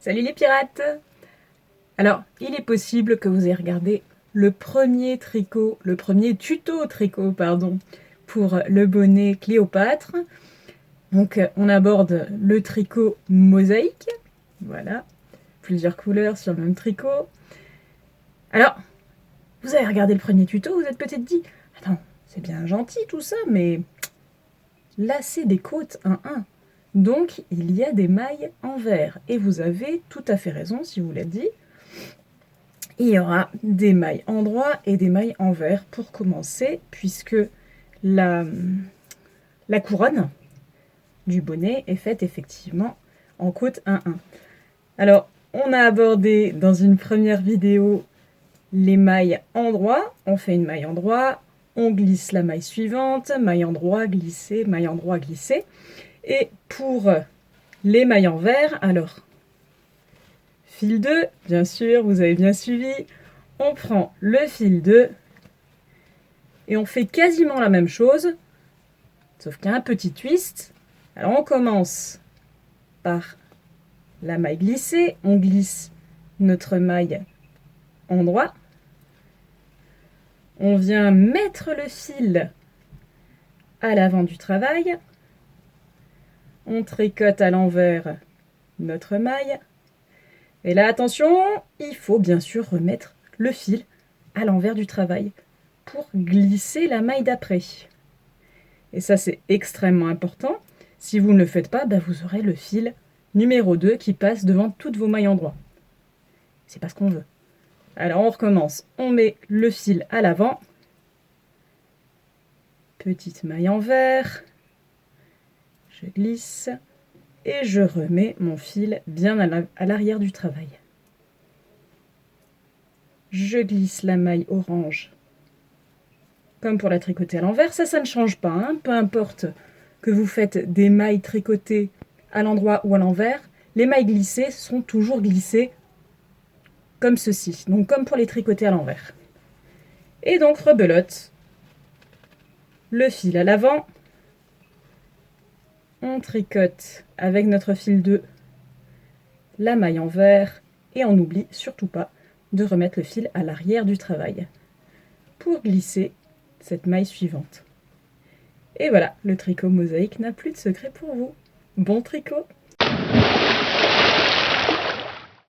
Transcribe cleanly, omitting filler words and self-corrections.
Salut les pirates! Alors, il est possible que vous ayez regardé le premier tuto tricot, pardon, pour le bonnet Cléopâtre. Donc, on aborde le tricot mosaïque. Voilà, plusieurs couleurs sur le même tricot. Alors, vous avez regardé le premier tuto, vous êtes peut-être dit, attends, c'est bien gentil tout ça, mais là c'est des côtes 1-1. Donc, il y a des mailles envers. Et vous avez tout à fait raison si vous l'avez dit. Il y aura des mailles endroit et des mailles envers pour commencer, puisque la couronne du bonnet est faite effectivement en côte 1-1. Alors, on a abordé dans une première vidéo les mailles endroit. On fait une maille endroit, on glisse la maille suivante, maille endroit, glisser, maille endroit, glisser. Et pour les mailles envers, alors, fil 2, bien sûr, vous avez bien suivi. On prend le fil 2 et on fait quasiment la même chose, sauf qu'il y a un petit twist. Alors on commence par la maille glissée, on glisse notre maille endroit. On vient mettre le fil à l'avant du travail. On tricote à l'envers notre maille. Et là, attention, il faut bien sûr remettre le fil à l'envers du travail pour glisser la maille d'après. Et ça, c'est extrêmement important. Si vous ne le faites pas, vous aurez le fil numéro 2 qui passe devant toutes vos mailles endroit. C'est pas ce qu'on veut. Alors, on recommence. On met le fil à l'avant. Petite maille envers. Je glisse. Et je remets mon fil bien à l'arrière du travail. Je glisse la maille orange comme pour la tricoter à l'envers. Ça ne change pas, hein. Peu importe que vous faites des mailles tricotées à l'endroit ou à l'envers, les mailles glissées sont toujours glissées comme ceci, donc comme pour les tricoter à l'envers. Et donc rebelote, le fil à l'avant, on tricote avec notre fil 2 la maille envers et on n'oublie surtout pas de remettre le fil à l'arrière du travail pour glisser cette maille suivante. Et voilà, le tricot mosaïque n'a plus de secret pour vous. Bon tricot!